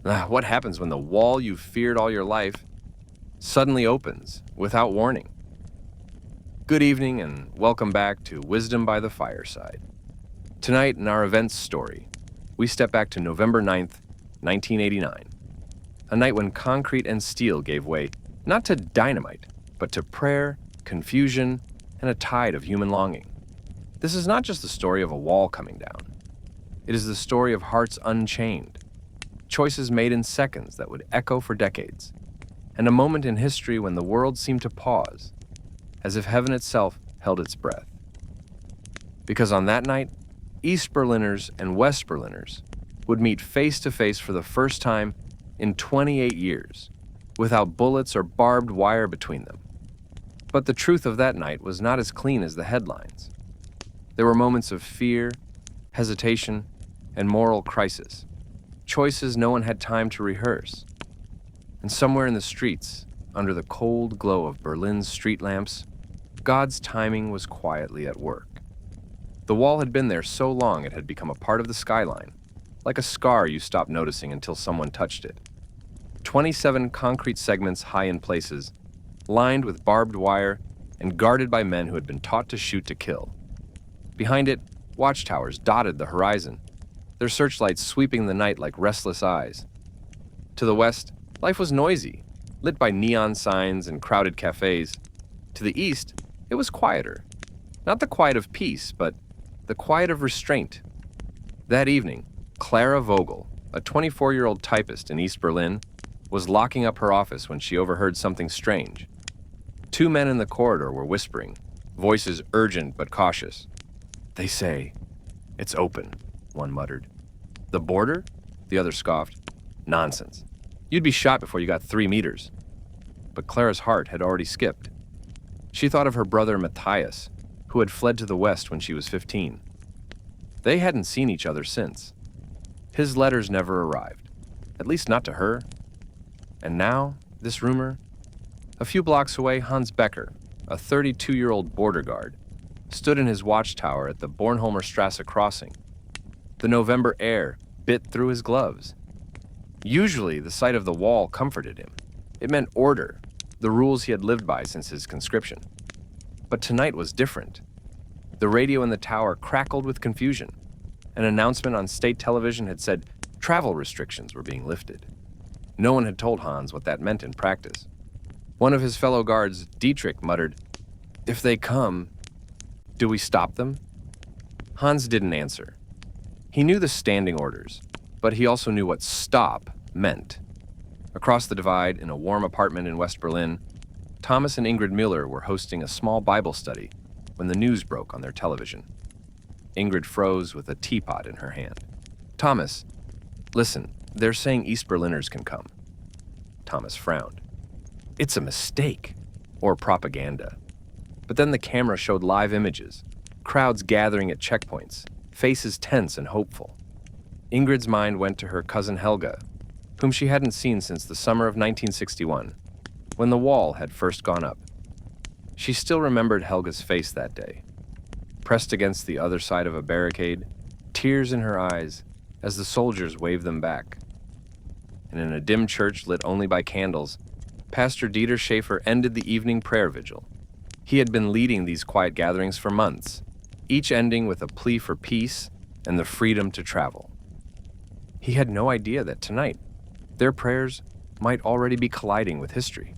What happens when the wall you've feared all your life suddenly opens without warning? Good evening and welcome back to Wisdom by the Fireside. Tonight in our events story, we step back to November 9th, 1989, a night when concrete and steel gave way not to dynamite, but to prayer, confusion, and a tide of human longing. This is not just the story of a wall coming down. It is the story of hearts unchained, choices made in seconds that would echo for decades, and a moment in history when the world seemed to pause, as if heaven itself held its breath. Because on that night, East Berliners and West Berliners would meet face to face for the first time in 28 years, without bullets or barbed wire between them. But the truth of that night was not as clean as the headlines. There were moments of fear, hesitation, and moral crisis, choices no one had time to rehearse. And somewhere in the streets, under the cold glow of Berlin's street lamps, God's timing was quietly at work. The wall had been there so long it had become a part of the skyline, like a scar you stopped noticing until someone touched it. 27 concrete segments high in places, lined with barbed wire and guarded by men who had been taught to shoot to kill. Behind it, watchtowers dotted the horizon, their searchlights sweeping the night like restless eyes. To the west, life was noisy, lit by neon signs and crowded cafes. To the east, it was quieter. Not the quiet of peace, but the quiet of restraint. That evening, Klara Vogel, a 24-year-old typist in East Berlin, was locking up her office when she overheard something strange. Two men in the corridor were whispering, voices urgent but cautious. "They say, it's open," one muttered. "The border?" The other scoffed. "Nonsense. You'd be shot before you got 3 meters." But Klara's heart had already skipped. She thought of her brother Matthias, who had fled to the west when she was 15. They hadn't seen each other since. His letters never arrived, at least not to her. And now, this rumor. A few blocks away, Hans Becker, a 32-year-old border guard, stood in his watchtower at the Bornholmer Strasse crossing. The November air bit through his gloves. Usually, the sight of the wall comforted him. It meant order, the rules he had lived by since his conscription. But tonight was different. The radio in the tower crackled with confusion. An announcement on state television had said travel restrictions were being lifted. No one had told Hans what that meant in practice. One of his fellow guards, Dietrich, muttered, "If they come, do we stop them?" Hans didn't answer. He knew the standing orders, but he also knew what stop meant. Across the divide, in a warm apartment in West Berlin, Thomas and Ingrid Mueller were hosting a small Bible study when the news broke on their television. Ingrid froze with a teapot in her hand. "Thomas, listen, they're saying East Berliners can come." Thomas frowned. "It's a mistake, or propaganda." But then the camera showed live images, crowds gathering at checkpoints, faces tense and hopeful. Ingrid's mind went to her cousin Helga, whom she hadn't seen since the summer of 1961, when the wall had first gone up. She still remembered Helga's face that day, pressed against the other side of a barricade, tears in her eyes as the soldiers waved them back. And in a dim church lit only by candles, Pastor Schäfer ended the evening prayer vigil. He had been leading these quiet gatherings for months, each ending with a plea for peace and the freedom to travel. He had no idea that tonight, their prayers might already be colliding with history.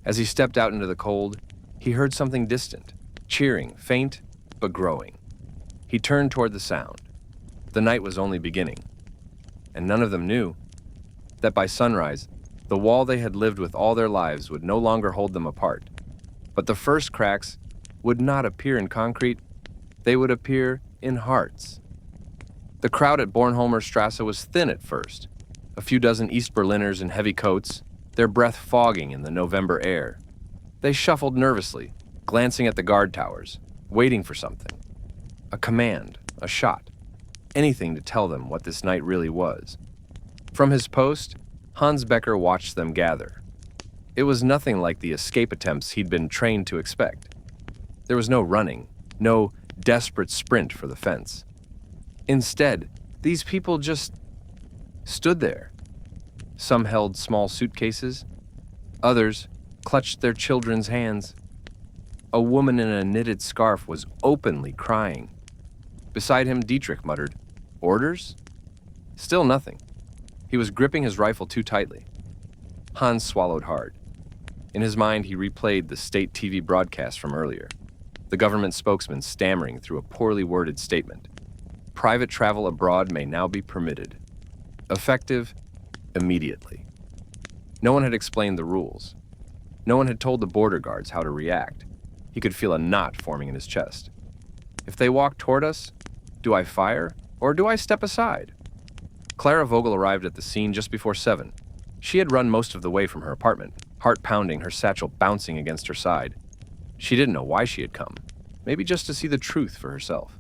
As he stepped out into the cold, he heard something distant, cheering, faint, but growing. He turned toward the sound. The night was only beginning, and none of them knew that by sunrise, the wall they had lived with all their lives would no longer hold them apart. But the first cracks would not appear in concrete, they would appear in hearts. The crowd at Bornholmer Strasse was thin at first, a few dozen East Berliners in heavy coats, their breath fogging in the November air. They shuffled nervously, glancing at the guard towers, waiting for something. A command, a shot, anything to tell them what this night really was. From his post, Hans Becker watched them gather. It was nothing like the escape attempts he'd been trained to expect. There was no running, no desperate sprint for the fence. Instead, these people just stood there, Some held small suitcases. Others clutched their children's hands. A woman in a knitted scarf was openly crying. Beside him, Dietrich muttered, "Orders?" Still nothing. He was gripping his rifle too tightly. Hans swallowed hard. In his mind, he replayed the state TV broadcast from earlier, the government spokesman stammering through a poorly worded statement. Private travel abroad may now be permitted. Effective immediately. No one had explained the rules. No one had told the border guards how to react. He could feel a knot forming in his chest. If they walk toward us, do I fire or do I step aside? Klara Vogel arrived at the scene just before 7. She had run most of the way from her apartment, heart pounding, her satchel bouncing against her side. She didn't know why she had come, maybe just to see the truth for herself.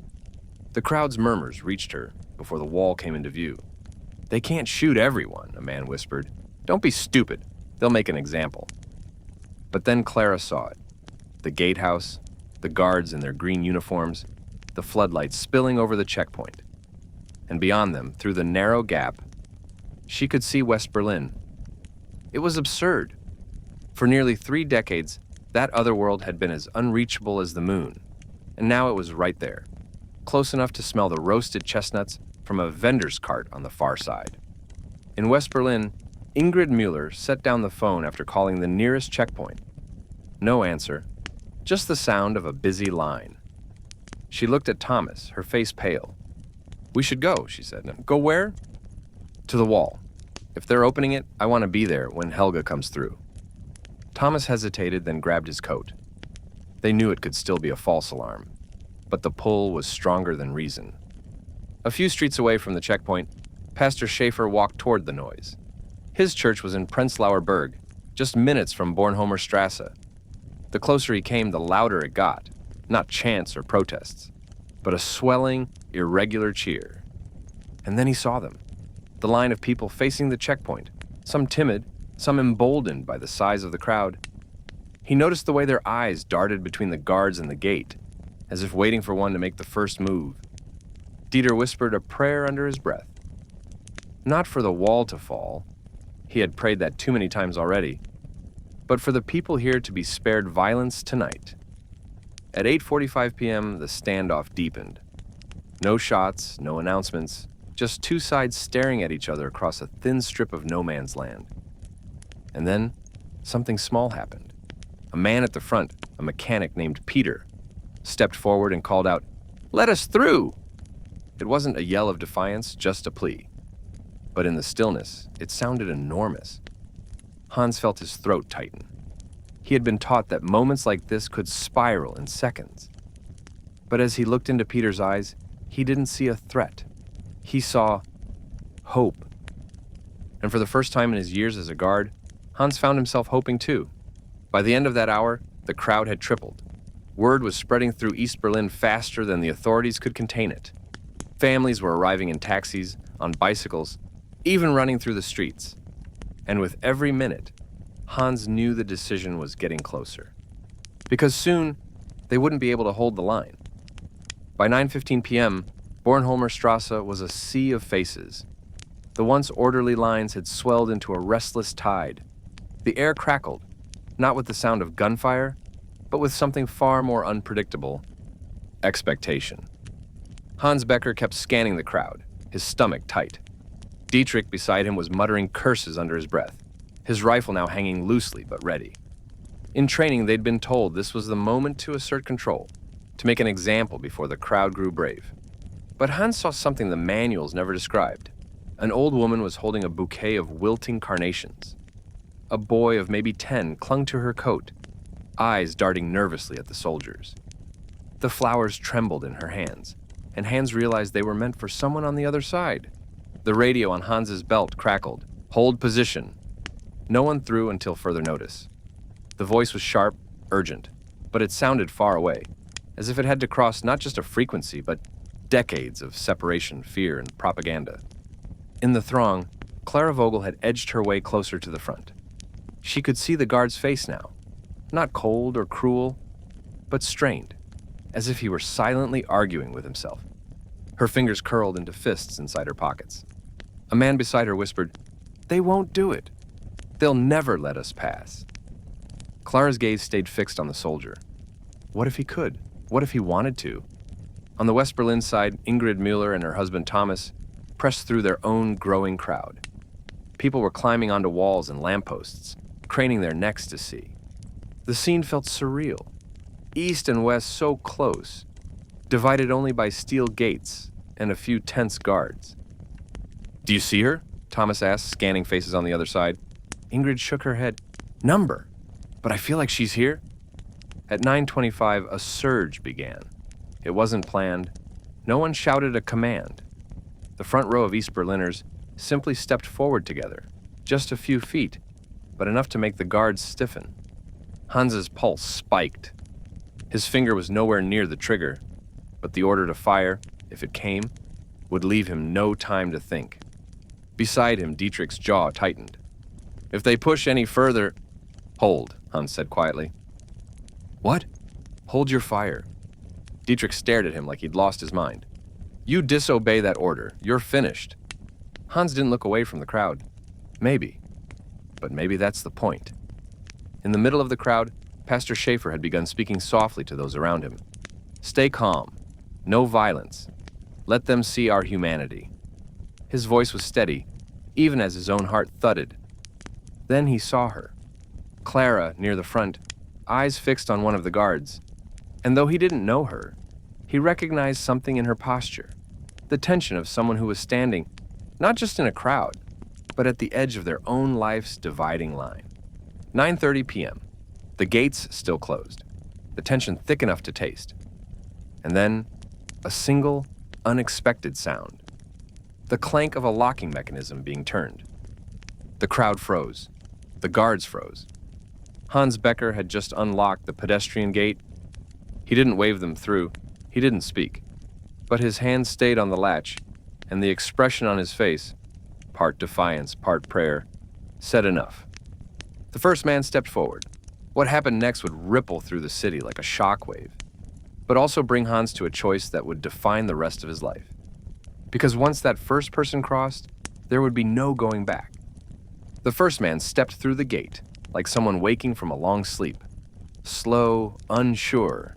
The crowd's murmurs reached her before the wall came into view. "They can't shoot everyone," a man whispered. "Don't be stupid. They'll make an example." But then Klara saw it. The gatehouse, the guards in their green uniforms, the floodlights spilling over the checkpoint. And beyond them, through the narrow gap, she could see West Berlin. It was absurd. For nearly 3 decades, that other world had been as unreachable as the moon, and now it was right there, close enough to smell the roasted chestnuts from a vendor's cart on the far side. In West Berlin, Ingrid Mueller set down the phone after calling the nearest checkpoint. No answer, just the sound of a busy line. She looked at Thomas, her face pale. "We should go," she said. "Go where?" "To the wall. If they're opening it, I want to be there when Helga comes through." Thomas hesitated, then grabbed his coat. They knew it could still be a false alarm, but the pull was stronger than reason. A few streets away from the checkpoint, Pastor Schäfer walked toward the noise. His church was in Prenzlauer Berg, just minutes from Bornholmer Strasse. The closer he came, the louder it got, not chants or protests, but a swelling, irregular cheer. And then he saw them, the line of people facing the checkpoint, some timid, some emboldened by the size of the crowd. He noticed the way their eyes darted between the guards and the gate, as if waiting for one to make the first move. Dieter whispered a prayer under his breath. Not for the wall to fall, he had prayed that too many times already, but for the people here to be spared violence tonight. At 8:45 p.m., the standoff deepened. No shots, no announcements, just two sides staring at each other across a thin strip of no man's land. And then, something small happened. A man at the front, a mechanic named Peter, stepped forward and called out, "Let us through!" It wasn't a yell of defiance, just a plea. But in the stillness, it sounded enormous. Hans felt his throat tighten. He had been taught that moments like this could spiral in seconds. But as he looked into Peter's eyes, he didn't see a threat. He saw hope. And for the first time in his years as a guard, Hans found himself hoping too. By the end of that hour, the crowd had tripled. Word was spreading through East Berlin faster than the authorities could contain it. Families were arriving in taxis, on bicycles, even running through the streets. And with every minute, Hans knew the decision was getting closer. Because soon, they wouldn't be able to hold the line. By 9:15 p.m., Bornholmer Strasse was a sea of faces. The once orderly lines had swelled into a restless tide. The air crackled, not with the sound of gunfire, but with something far more unpredictable: expectation. Hans Becker kept scanning the crowd, his stomach tight. Dietrich beside him was muttering curses under his breath, his rifle now hanging loosely but ready. In training, they'd been told this was the moment to assert control, to make an example before the crowd grew brave. But Hans saw something the manuals never described. An old woman was holding a bouquet of wilting carnations. A boy of maybe 10 clung to her coat, eyes darting nervously at the soldiers. The flowers trembled in her hands, and Hans realized they were meant for someone on the other side. The radio on Hans's belt crackled. "Hold position." No one threw until further notice. The voice was sharp, urgent, but it sounded far away, as if it had to cross not just a frequency, but decades of separation, fear, and propaganda. In the throng, Klara Vogel had edged her way closer to the front. She could see the guard's face now, not cold or cruel, but strained, as if he were silently arguing with himself. Her fingers curled into fists inside her pockets. A man beside her whispered, They won't do it. They'll never let us pass. Klara's gaze stayed fixed on the soldier. What if he could? What if he wanted to? On the West Berlin side, Ingrid Mueller and her husband Thomas pressed through their own growing crowd. People were climbing onto walls and lampposts, craning their necks to see. The scene felt surreal. East and west so close, divided only by steel gates and a few tense guards. Do you see her? Thomas asked, scanning faces on the other side. Ingrid shook her head. Number. But I feel like she's here. At 9:25, a surge began. It wasn't planned. No one shouted a command. The front row of East Berliners simply stepped forward together, just a few feet, but enough to make the guards stiffen. Hans's pulse spiked. His finger was nowhere near the trigger, but the order to fire, if it came, would leave him no time to think. Beside him, Dietrich's jaw tightened. If they push any further... Hold, Hans said quietly. What? Hold your fire. Dietrich stared at him like he'd lost his mind. You disobey that order. You're finished. Hans didn't look away from the crowd. Maybe. But maybe that's the point. In the middle of the crowd, Pastor Schäfer had begun speaking softly to those around him. Stay calm. No violence. Let them see our humanity. His voice was steady, even as his own heart thudded. Then he saw her. Klara, near the front, eyes fixed on one of the guards. And though he didn't know her, he recognized something in her posture. The tension of someone who was standing, not just in a crowd, but at the edge of their own life's dividing line. 9:30 p.m. The gates still closed, the tension thick enough to taste. And then, a single, unexpected sound. The clank of a locking mechanism being turned. The crowd froze. The guards froze. Hans Becker had just unlocked the pedestrian gate. He didn't wave them through. He didn't speak. But his hand stayed on the latch, and the expression on his face, part defiance, part prayer, said enough. The first man stepped forward. What happened next would ripple through the city like a shockwave, but also bring Hans to a choice that would define the rest of his life. Because once that first person crossed, there would be no going back. The first man stepped through the gate, like someone waking from a long sleep, slow, unsure,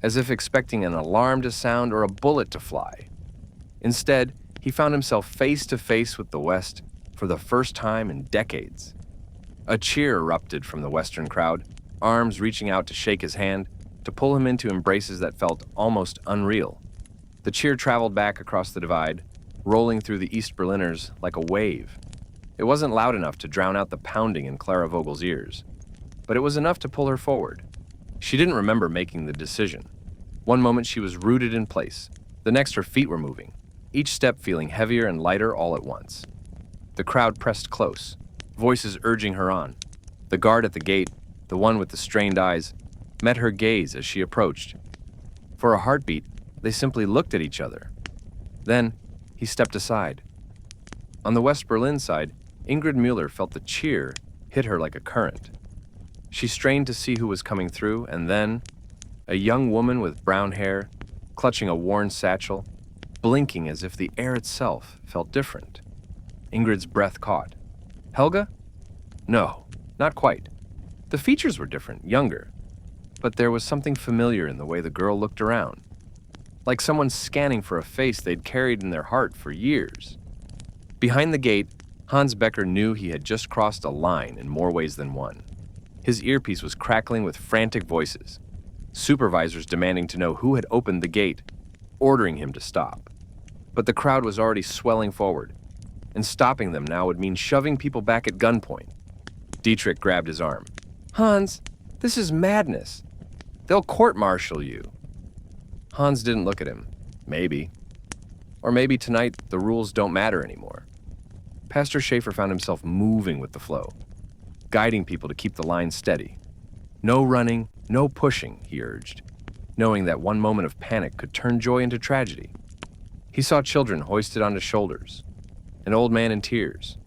as if expecting an alarm to sound or a bullet to fly. Instead, he found himself face to face with the West for the first time in decades. A cheer erupted from the Western crowd, arms reaching out to shake his hand, to pull him into embraces that felt almost unreal. The cheer traveled back across the divide, rolling through the East Berliners like a wave. It wasn't loud enough to drown out the pounding in Klara Vogel's ears, but it was enough to pull her forward. She didn't remember making the decision. One moment she was rooted in place, the next her feet were moving, each step feeling heavier and lighter all at once. The crowd pressed close, voices urging her on. The guard at the gate, the one with the strained eyes, met her gaze as she approached. For a heartbeat, they simply looked at each other. Then, he stepped aside. On the West Berlin side, Ingrid Mueller felt the cheer hit her like a current. She strained to see who was coming through, and then, a young woman with brown hair, clutching a worn satchel, blinking as if the air itself felt different. Ingrid's breath caught. Helga? No, not quite. The features were different, younger, but there was something familiar in the way the girl looked around, like someone scanning for a face they'd carried in their heart for years. Behind the gate, Hans Becker knew he had just crossed a line in more ways than one. His earpiece was crackling with frantic voices, supervisors demanding to know who had opened the gate, ordering him to stop. But the crowd was already swelling forward, and stopping them now would mean shoving people back at gunpoint. Dietrich grabbed his arm. Hans, this is madness. They'll court-martial you. Hans didn't look at him. Maybe. Or maybe tonight the rules don't matter anymore. Pastor Schäfer found himself moving with the flow, guiding people to keep the line steady. No running, no pushing, he urged, knowing that one moment of panic could turn joy into tragedy. He saw children hoisted onto shoulders, an old man in tears,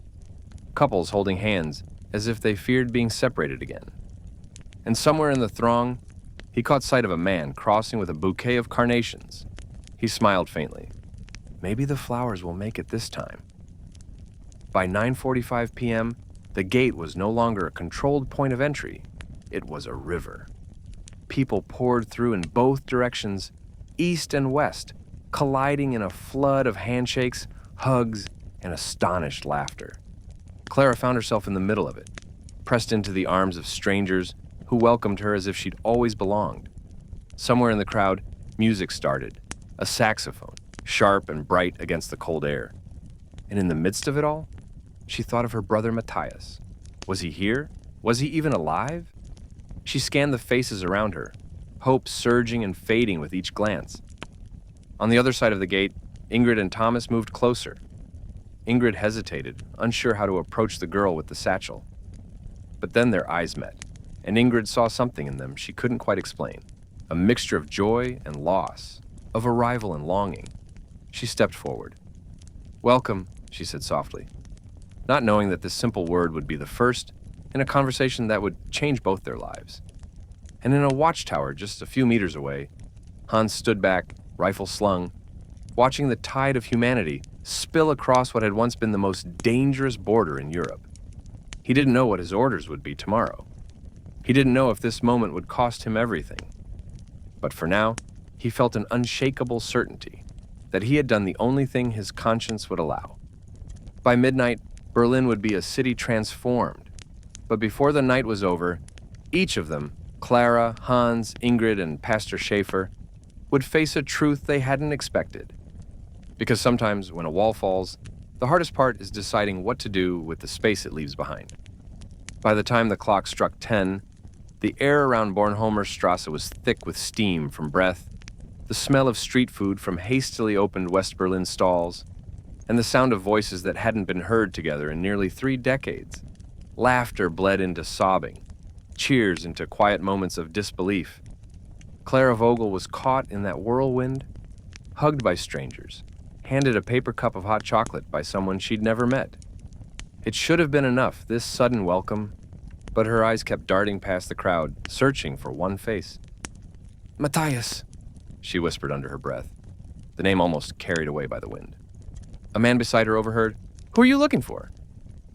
couples holding hands as if they feared being separated again. And somewhere in the throng, he caught sight of a man crossing with a bouquet of carnations. He smiled faintly. Maybe the flowers will make it this time. By 9:45 p.m., the gate was no longer a controlled point of entry. It was a river. People poured through in both directions, east and west, colliding in a flood of handshakes, hugs, and astonished laughter. Klara found herself in the middle of it, pressed into the arms of strangers who welcomed her as if she'd always belonged. Somewhere in the crowd, music started, a saxophone, sharp and bright against the cold air. And in the midst of it all, she thought of her brother Matthias. Was he here? Was he even alive? She scanned the faces around her, hope surging and fading with each glance. On the other side of the gate, Ingrid and Thomas moved closer. Ingrid hesitated, unsure how to approach the girl with the satchel. But then their eyes met, and Ingrid saw something in them she couldn't quite explain, a mixture of joy and loss, of arrival and longing. She stepped forward. "Welcome," she said softly, not knowing that this simple word would be the first in a conversation that would change both their lives. And in a watchtower just a few meters away, Hans stood back, rifle slung, watching the tide of humanity spill across what had once been the most dangerous border in Europe. He didn't know what his orders would be tomorrow. He didn't know if this moment would cost him everything. But for now, he felt an unshakable certainty that he had done the only thing his conscience would allow. By midnight, Berlin would be a city transformed. But before the night was over, each of them, Klara, Hans, Ingrid, and Pastor Schäfer, would face a truth they hadn't expected. Because sometimes when a wall falls, the hardest part is deciding what to do with the space it leaves behind. By the time the clock struck 10, the air around Bornholmer Strasse was thick with steam from breath, the smell of street food from hastily opened West Berlin stalls, and the sound of voices that hadn't been heard together in nearly 3 decades. Laughter bled into sobbing, cheers into quiet moments of disbelief. Clara Vogel was caught in that whirlwind, hugged by strangers, handed a paper cup of hot chocolate by someone she'd never met. It should have been enough, this sudden welcome, but her eyes kept darting past the crowd, searching for one face. "Matthias," she whispered under her breath, the name almost carried away by the wind. A man beside her overheard, "Who are you looking for?"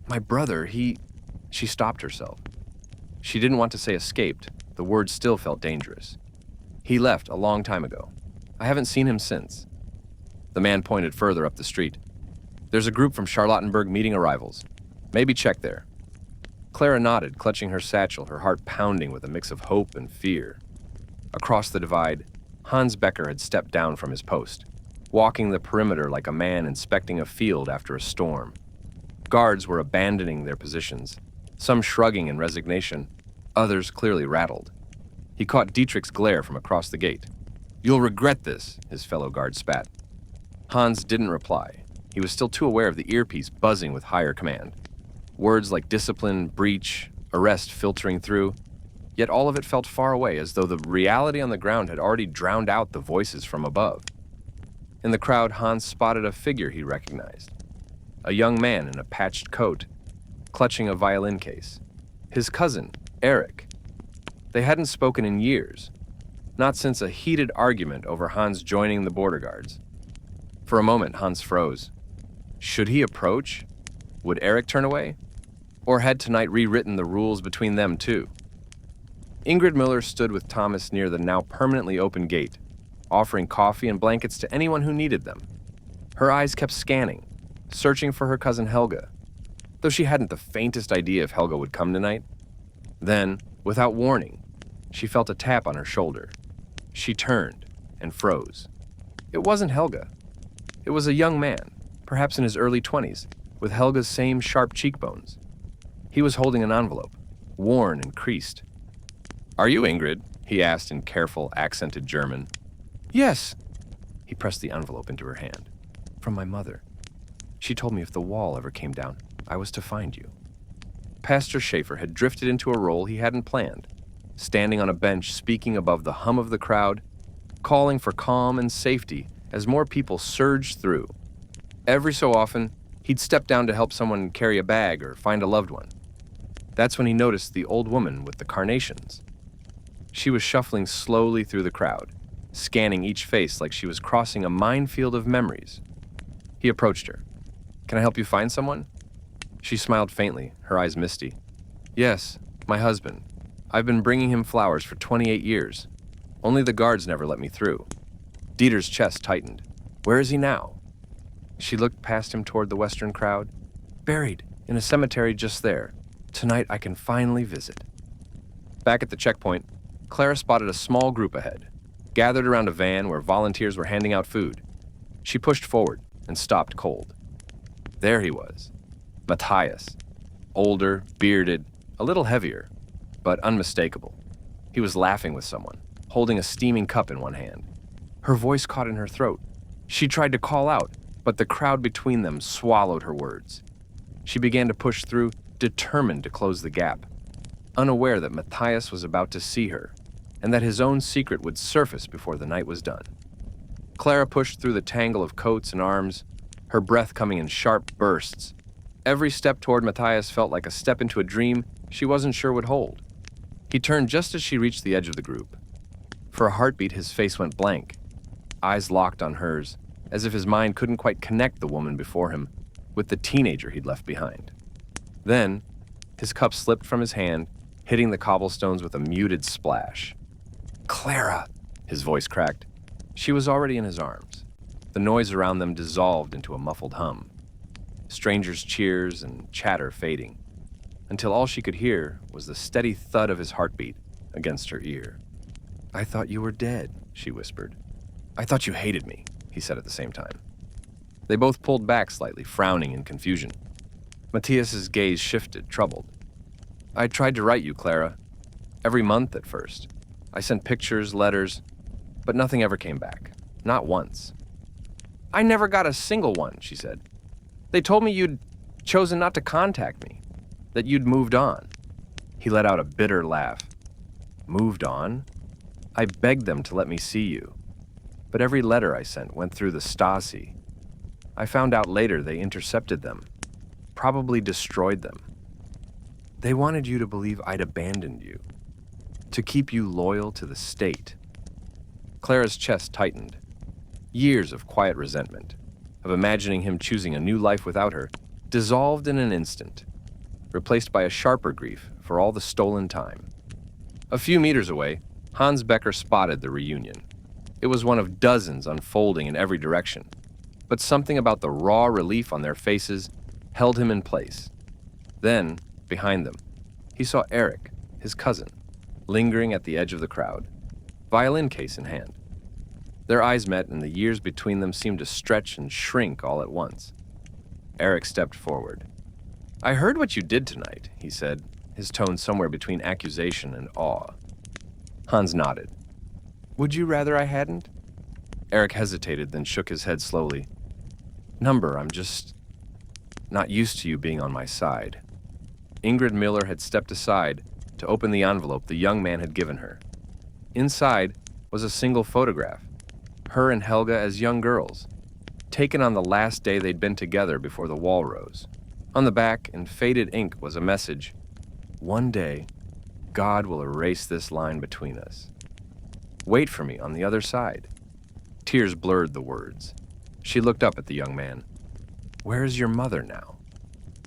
"My brother, he..." She stopped herself. She didn't want to say escaped. The word still felt dangerous. "He left a long time ago. I haven't seen him since." The man pointed further up the street. "There's a group from Charlottenburg meeting arrivals. Maybe check there." Klara nodded, clutching her satchel, her heart pounding with a mix of hope and fear. Across the divide, Hans Becker had stepped down from his post, walking the perimeter like a man inspecting a field after a storm. Guards were abandoning their positions, some shrugging in resignation, others clearly rattled. He caught Dietrich's glare from across the gate. "You'll regret this," his fellow guard spat. Hans didn't reply. He was still too aware of the earpiece buzzing with higher command. Words like discipline, breach, arrest filtering through, yet all of it felt far away, as though the reality on the ground had already drowned out the voices from above. In the crowd, Hans spotted a figure he recognized. A young man in a patched coat, clutching a violin case. His cousin, Eric. They hadn't spoken in years, not since a heated argument over Hans joining the border guards. For a moment, Hans froze. Should he approach? Would Eric turn away? Or had tonight rewritten the rules between them too? Ingrid Miller stood with Thomas near the now permanently open gate, offering coffee and blankets to anyone who needed them. Her eyes kept scanning, searching for her cousin Helga, though she hadn't the faintest idea if Helga would come tonight. Then, without warning, she felt a tap on her shoulder. She turned and froze. It wasn't Helga. It was a young man, perhaps in his early 20s, with Helga's same sharp cheekbones. He was holding an envelope, worn and creased. "Are you Ingrid?" he asked in careful, accented German. "Yes." He pressed the envelope into her hand. "From my mother. She told me if the wall ever came down, I was to find you." Pastor Schäfer had drifted into a role he hadn't planned, standing on a bench speaking above the hum of the crowd, calling for calm and safety as more people surged through. Every so often, he'd step down to help someone carry a bag or find a loved one. That's when he noticed the old woman with the carnations. She was shuffling slowly through the crowd, scanning each face like she was crossing a minefield of memories. He approached her. "Can I help you find someone?" She smiled faintly, her eyes misty. Yes, my husband. I've been bringing him flowers for 28 years. Only the guards never let me through. Dieter's chest tightened. Where is he now? She looked past him toward the western crowd. Buried in a cemetery just there. Tonight I can finally visit. Back at the checkpoint, Klara spotted a small group ahead, gathered around a van where volunteers were handing out food. She pushed forward and stopped cold. There he was, Matthias. Older, bearded, a little heavier, but unmistakable. He was laughing with someone, holding a steaming cup in one hand. Her voice caught in her throat. She tried to call out, but the crowd between them swallowed her words. She began to push through, determined to close the gap, unaware that Matthias was about to see her, and that his own secret would surface before the night was done. Klara pushed through the tangle of coats and arms, her breath coming in sharp bursts. Every step toward Matthias felt like a step into a dream she wasn't sure would hold. He turned just as she reached the edge of the group. For a heartbeat, his face went blank, eyes locked on hers, as if his mind couldn't quite connect the woman before him with the teenager he'd left behind. Then, his cup slipped from his hand, hitting the cobblestones with a muted splash. Klara! His voice cracked. She was already in his arms. The noise around them dissolved into a muffled hum. Strangers' cheers and chatter fading, until all she could hear was the steady thud of his heartbeat against her ear. I thought you were dead, she whispered. I thought you hated me, he said at the same time. They both pulled back slightly, frowning in confusion. Matthias's gaze shifted, troubled. I tried to write you, Klara. Every month at first. I sent pictures, letters, but nothing ever came back. Not once. I never got a single one, she said. They told me you'd chosen not to contact me, that you'd moved on. He let out a bitter laugh. Moved on? I begged them to let me see you, but every letter I sent went through the Stasi. I found out later they intercepted them, probably destroyed them. They wanted you to believe I'd abandoned you, to keep you loyal to the state. Klara's chest tightened. Years of quiet resentment, of imagining him choosing a new life without her, dissolved in an instant, replaced by a sharper grief for all the stolen time. A few meters away, Hans Becker spotted the reunion. It was one of dozens unfolding in every direction, but something about the raw relief on their faces held him in place. Then, behind them, he saw Eric, his cousin, lingering at the edge of the crowd, violin case in hand. Their eyes met, and the years between them seemed to stretch and shrink all at once. Eric stepped forward. I heard what you did tonight, he said, his tone somewhere between accusation and awe. Hans nodded. Would you rather I hadn't? Eric hesitated, then shook his head slowly. Number, I'm just not used to you being on my side. Ingrid Miller had stepped aside to open the envelope the young man had given her. Inside was a single photograph, her and Helga as young girls, taken on the last day they'd been together before the wall rose. On the back, in faded ink, was a message. One day, God will erase this line between us. Wait for me on the other side. Tears blurred the words. She looked up at the young man. Where is your mother now?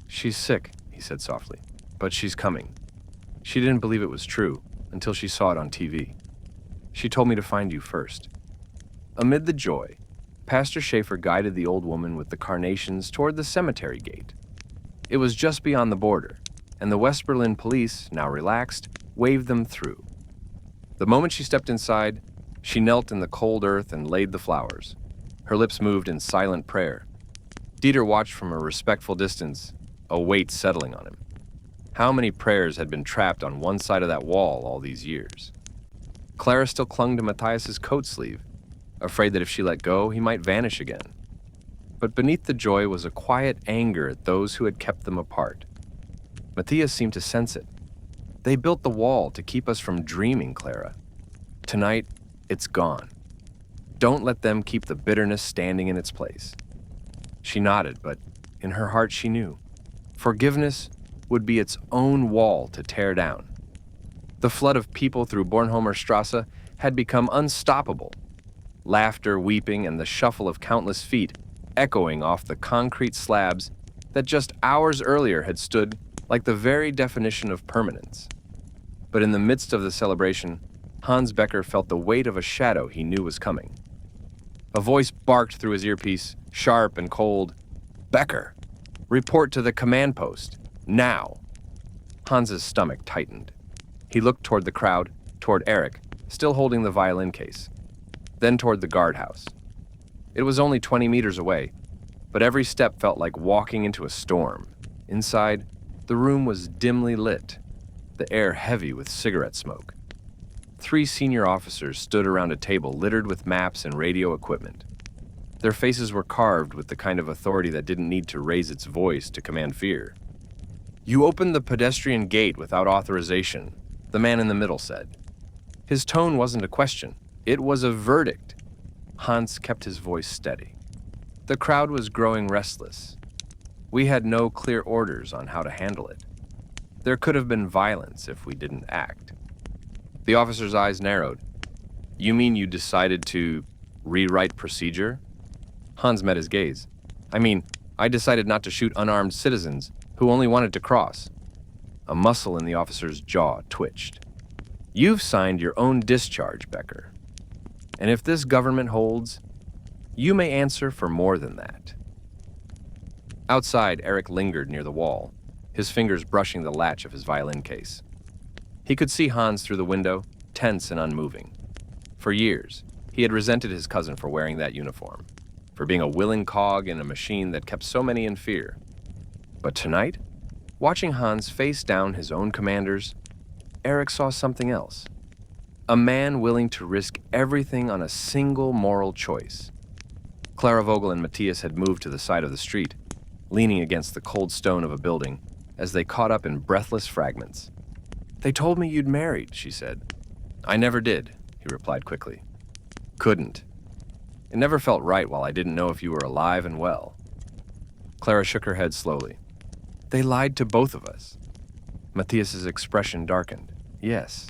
She's sick, he said softly, but she's coming. She didn't believe it was true until she saw it on TV. She told me to find you first. Amid the joy, Pastor Schäfer guided the old woman with the carnations toward the cemetery gate. It was just beyond the border, and the West Berlin police, now relaxed, waved them through. The moment she stepped inside, she knelt in the cold earth and laid the flowers. Her lips moved in silent prayer. Dieter watched from a respectful distance, a weight settling on him. How many prayers had been trapped on one side of that wall all these years? Klara still clung to Matthias's coat sleeve, afraid that if she let go, he might vanish again. But beneath the joy was a quiet anger at those who had kept them apart. Matthias seemed to sense it. They built the wall to keep us from dreaming, Klara. Tonight, it's gone. Don't let them keep the bitterness standing in its place. She nodded, but in her heart she knew. Forgiveness would be its own wall to tear down. The flood of people through Bornholmer Strasse had become unstoppable. Laughter, weeping, and the shuffle of countless feet echoing off the concrete slabs that just hours earlier had stood like the very definition of permanence. But in the midst of the celebration, Hans Becker felt the weight of a shadow he knew was coming. A voice barked through his earpiece, sharp and cold. "Becker, report to the command post, now." Hans's stomach tightened. He looked toward the crowd, toward Eric, still holding the violin case, then toward the guardhouse. It was only 20 meters away, but every step felt like walking into a storm. Inside, the room was dimly lit, the air heavy with cigarette smoke. 3 senior officers stood around a table littered with maps and radio equipment. Their faces were carved with the kind of authority that didn't need to raise its voice to command fear. "You opened the pedestrian gate without authorization," the man in the middle said. His tone wasn't a question, it was a verdict. Hans kept his voice steady. The crowd was growing restless. We had no clear orders on how to handle it. There could have been violence if we didn't act. The officer's eyes narrowed. "You mean you decided to rewrite procedure?" Hans met his gaze. I decided not to shoot unarmed citizens who only wanted to cross." A muscle in the officer's jaw twitched. "You've signed your own discharge, Becker. And if this government holds, you may answer for more than that." Outside, Eric lingered near the wall, his fingers brushing the latch of his violin case. He could see Hans through the window, tense and unmoving. For years, he had resented his cousin for wearing that uniform, for being a willing cog in a machine that kept so many in fear. But tonight, watching Hans face down his own commanders, Eric saw something else. A man willing to risk everything on a single moral choice. Klara Vogel and Matthias had moved to the side of the street, leaning against the cold stone of a building as they caught up in breathless fragments. "They told me you'd married," she said. "I never did," he replied quickly. "Couldn't. It never felt right while I didn't know if you were alive and well." Klara shook her head slowly. "They lied to both of us." Matthias's expression darkened. "Yes,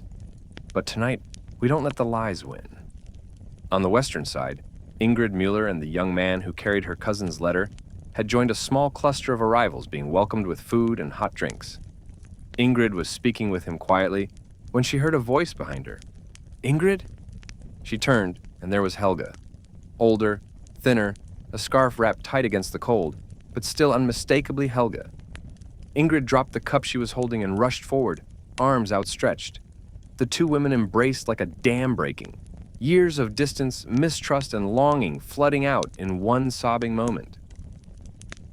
but tonight, we don't let the lies win." On the western side, Ingrid Mueller and the young man who carried her cousin's letter had joined a small cluster of arrivals being welcomed with food and hot drinks. Ingrid was speaking with him quietly when she heard a voice behind her. "Ingrid?" She turned, and there was Helga. Older, thinner, a scarf wrapped tight against the cold, but still unmistakably Helga. Ingrid dropped the cup she was holding and rushed forward, arms outstretched. The two women embraced like a dam breaking, years of distance, mistrust, and longing flooding out in one sobbing moment.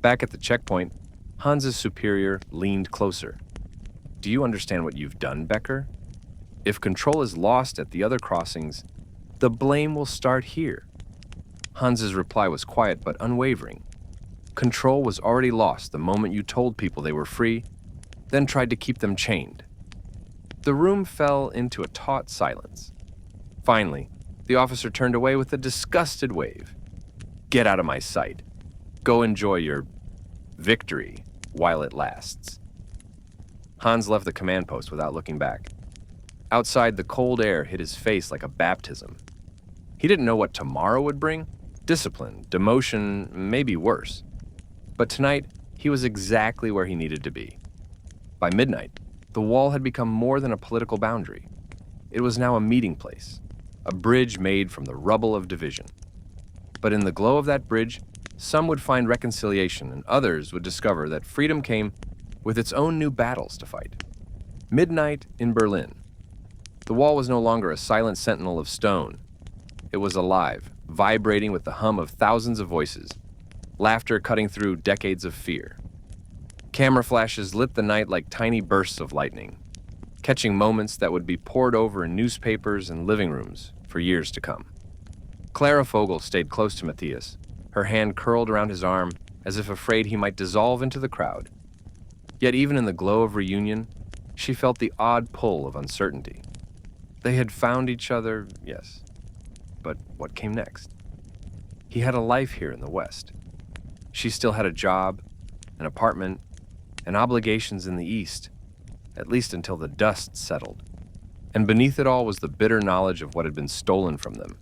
Back at the checkpoint, Hans's superior leaned closer. "Do you understand what you've done, Becker? If control is lost at the other crossings, the blame will start here." Hans's reply was quiet but unwavering. Control was already lost the moment you told people they were free, then tried to keep them chained. The room fell into a taut silence. Finally, the officer turned away with a disgusted wave. "Get out of my sight. Go enjoy your victory while it lasts." Hans left the command post without looking back. Outside, the cold air hit his face like a baptism. He didn't know what tomorrow would bring. Discipline, demotion, maybe worse. But tonight, he was exactly where he needed to be. By midnight, the wall had become more than a political boundary. It was now a meeting place, a bridge made from the rubble of division. But in the glow of that bridge, some would find reconciliation and others would discover that freedom came with its own new battles to fight. Midnight in Berlin. The wall was no longer a silent sentinel of stone. It was alive, vibrating with the hum of thousands of voices, laughter cutting through decades of fear. Camera flashes lit the night like tiny bursts of lightning, catching moments that would be pored over in newspapers and living rooms for years to come. Klara Vogel stayed close to Matthias, her hand curled around his arm as if afraid he might dissolve into the crowd. Yet even in the glow of reunion, she felt the odd pull of uncertainty. They had found each other, yes, but what came next? He had a life here in the West. She still had a job, an apartment, and obligations in the East, at least until the dust settled. And beneath it all was the bitter knowledge of what had been stolen from them.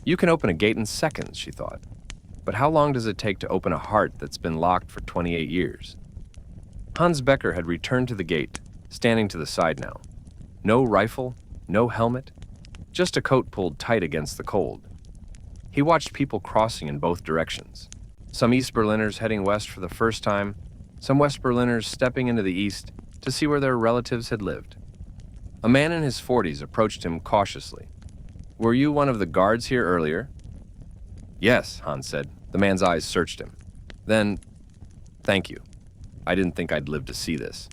You can open a gate in seconds, she thought. But how long does it take to open a heart that's been locked for 28 years? Hans Becker had returned to the gate, standing to the side now. No rifle, no helmet, just a coat pulled tight against the cold. He watched people crossing in both directions. Some East Berliners heading west for the first time, some West Berliners stepping into the east to see where their relatives had lived. A man in his 40s approached him cautiously. "Were you one of the guards here earlier?" "Yes," Hans said. The man's eyes searched him. Then, "Thank you. I didn't think I'd live to see this."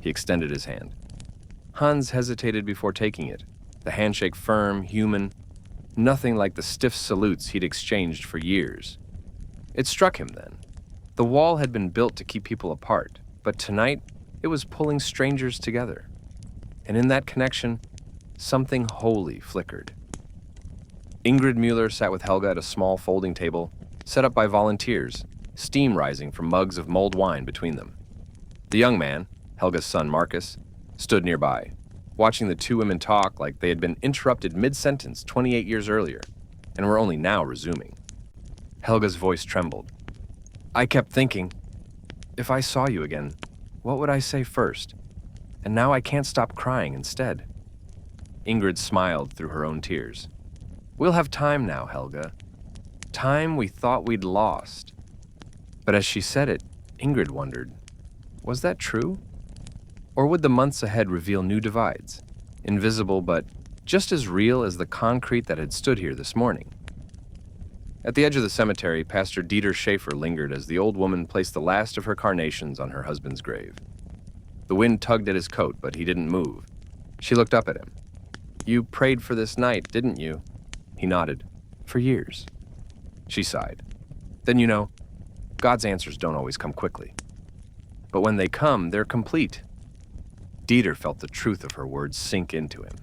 He extended his hand. Hans hesitated before taking it, the handshake firm, human, nothing like the stiff salutes he'd exchanged for years. It struck him then. The wall had been built to keep people apart, but tonight it was pulling strangers together. And in that connection, something holy flickered. Ingrid Mueller sat with Helga at a small folding table, set up by volunteers, steam rising from mugs of mulled wine between them. The young man, Helga's son Marcus, stood nearby, watching the two women talk like they had been interrupted mid-sentence 28 years earlier, and were only now resuming. Helga's voice trembled. "I kept thinking, if I saw you again, what would I say first? And now I can't stop crying instead." Ingrid smiled through her own tears. "We'll have time now, Helga. Time we thought we'd lost." But as she said it, Ingrid wondered, was that true? Or would the months ahead reveal new divides, invisible but just as real as the concrete that had stood here this morning? At the edge of the cemetery, Pastor Schäfer lingered as the old woman placed the last of her carnations on her husband's grave. The wind tugged at his coat, but he didn't move. She looked up at him. "You prayed for this night, didn't you?" He nodded. "For years." She sighed. "Then you know, God's answers don't always come quickly. But when they come, they're complete." Dieter felt the truth of her words sink into him.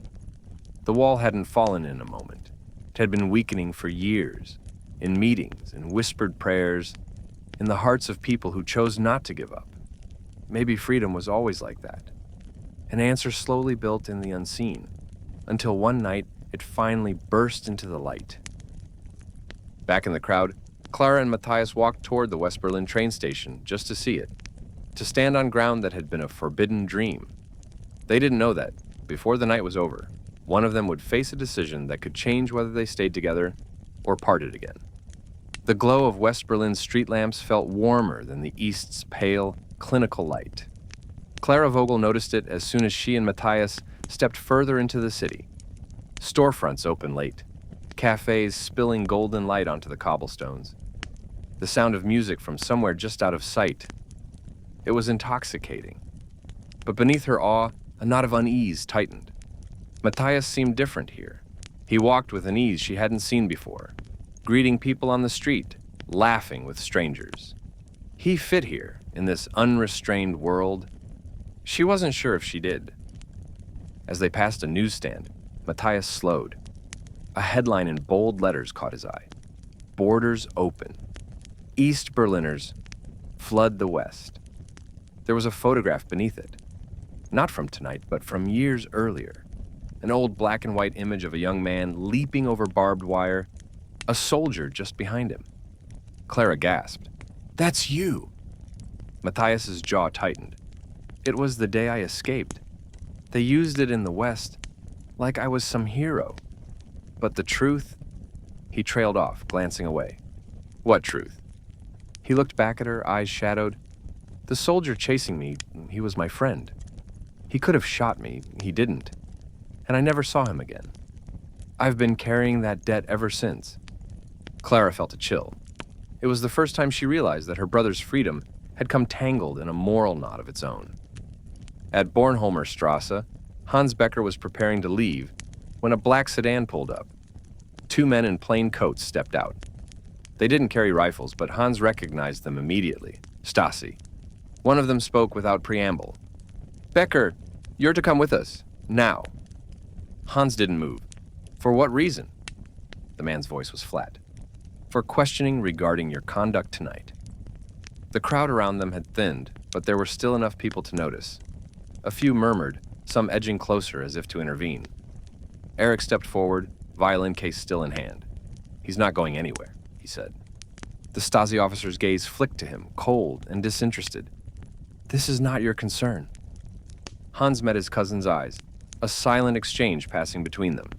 The wall hadn't fallen in a moment. It had been weakening for years, in meetings, in whispered prayers, in the hearts of people who chose not to give up. Maybe freedom was always like that. An answer slowly built in the unseen, until one night it finally burst into the light. Back in the crowd, Klara and Matthias walked toward the West Berlin train station just to see it, to stand on ground that had been a forbidden dream. They didn't know that, before the night was over, one of them would face a decision that could change whether they stayed together or parted again. The glow of West Berlin's street lamps felt warmer than the East's pale, clinical light. Klara Vogel noticed it as soon as she and Matthias stepped further into the city. Storefronts open late, cafes spilling golden light onto the cobblestones. The sound of music from somewhere just out of sight. It was intoxicating. But beneath her awe, a knot of unease tightened. Matthias seemed different here. He walked with an ease she hadn't seen before, greeting people on the street, laughing with strangers. He fit here, in this unrestrained world. She wasn't sure if she did. As they passed a newsstand, Matthias slowed. A headline in bold letters caught his eye. "Borders open. East Berliners flood the West." There was a photograph beneath it. Not from tonight, but from years earlier. An old black and white image of a young man leaping over barbed wire, a soldier just behind him. Klara gasped. "That's you!" Matthias's jaw tightened. "It was the day I escaped. They used it in the West, like I was some hero. But the truth?" He trailed off, glancing away. "What truth?" He looked back at her, eyes shadowed. "The soldier chasing me, he was my friend. He could have shot me, he didn't. And I never saw him again. I've been carrying that debt ever since." Klara felt a chill. It was the first time she realized that her brother's freedom had come tangled in a moral knot of its own. At Bornholmer Strasse, Hans Becker was preparing to leave when a black sedan pulled up. Two men in plain coats stepped out. They didn't carry rifles, but Hans recognized them immediately. Stasi. One of them spoke without preamble. "Becker, you're to come with us. Now." Hans didn't move. "For what reason?" The man's voice was flat. "For questioning regarding your conduct tonight." The crowd around them had thinned, but there were still enough people to notice. A few murmured, some edging closer as if to intervene. Eric stepped forward, violin case still in hand. "He's not going anywhere," he said. The Stasi officer's gaze flicked to him, cold and disinterested. "This is not your concern." Hans met his cousin's eyes, a silent exchange passing between them.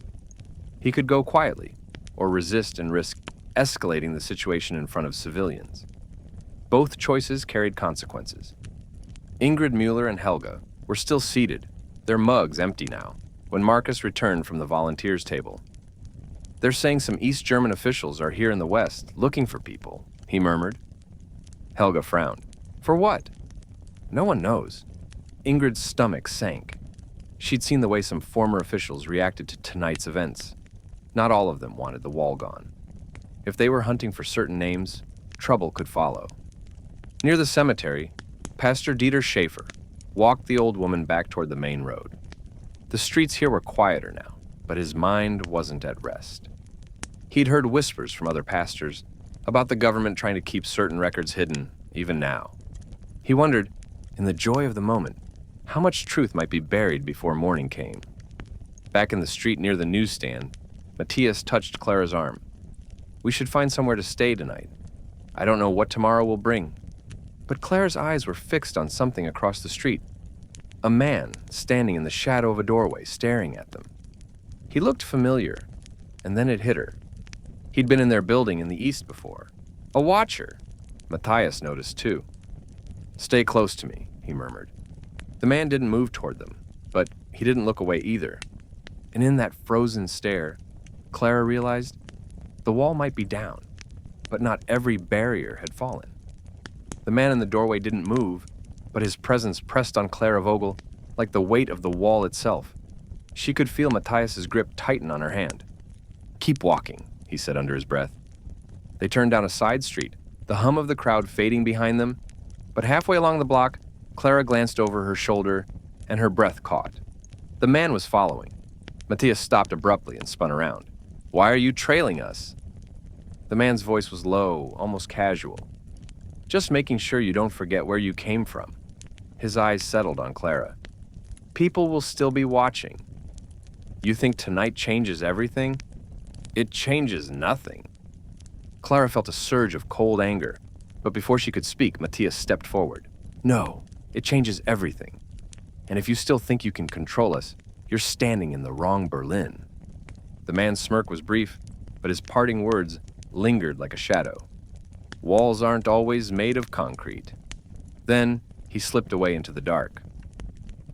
He could go quietly, or resist and risk escalating the situation in front of civilians. Both choices carried consequences. Ingrid Mueller and Helga were still seated, their mugs empty now, when Marcus returned from the volunteers' table. "They're saying some East German officials are here in the West looking for people," he murmured. Helga frowned. "For what?" "No one knows." Ingrid's stomach sank. She'd seen the way some former officials reacted to tonight's events. Not all of them wanted the wall gone. If they were hunting for certain names, trouble could follow. Near the cemetery, Pastor Schäfer walked the old woman back toward the main road. The streets here were quieter now, but his mind wasn't at rest. He'd heard whispers from other pastors about the government trying to keep certain records hidden, even now. He wondered, in the joy of the moment, how much truth might be buried before morning came. Back in the street near the newsstand, Matthias touched Klara's arm. "We should find somewhere to stay tonight. I don't know what tomorrow will bring." But Klara's eyes were fixed on something across the street. A man standing in the shadow of a doorway, staring at them. He looked familiar, and then it hit her. He'd been in their building in the east before. A watcher. Matthias noticed too. "Stay close to me," he murmured. The man didn't move toward them, but he didn't look away either. And in that frozen stare, Klara realized the wall might be down, but not every barrier had fallen. The man in the doorway didn't move, but his presence pressed on Klara Vogel like the weight of the wall itself. She could feel Matthias's grip tighten on her hand. "Keep walking," he said under his breath. They turned down a side street, the hum of the crowd fading behind them, but halfway along the block, Klara glanced over her shoulder and her breath caught. The man was following. Matthias stopped abruptly and spun around. "Why are you trailing us?" The man's voice was low, almost casual. "Just making sure you don't forget where you came from." His eyes settled on Klara. "People will still be watching." "You think tonight changes everything?" "It changes nothing." Klara felt a surge of cold anger, but before she could speak, Matthias stepped forward. "No, it changes everything. And if you still think you can control us, you're standing in the wrong Berlin." The man's smirk was brief, but his parting words lingered like a shadow. "Walls aren't always made of concrete." Then he slipped away into the dark.